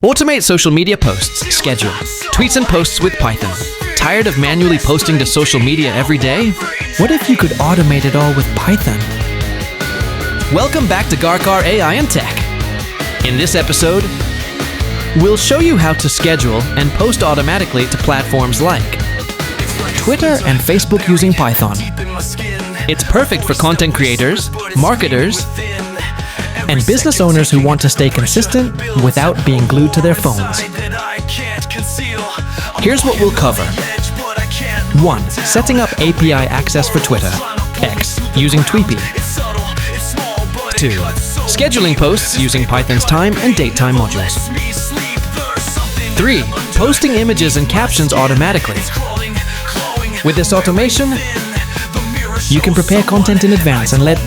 Automate social media posts, schedule, tweets and posts with Python. Tired of manually posting to social media every day? What if you could automate it all with Python? Welcome back to GarCar AI and Tech. In this episode, we'll show you how to schedule and post automatically to platforms like Twitter and Facebook using Python. It's perfect for content creators, marketers, and business owners who want to stay consistent without being glued to their phones. Here's what we'll cover. 1. Setting up API access for Twitter, X, using Tweepy. 2. Scheduling posts using Python's time and datetime modules. 3. Posting images and captions automatically. With this automation, you can prepare content in advance and let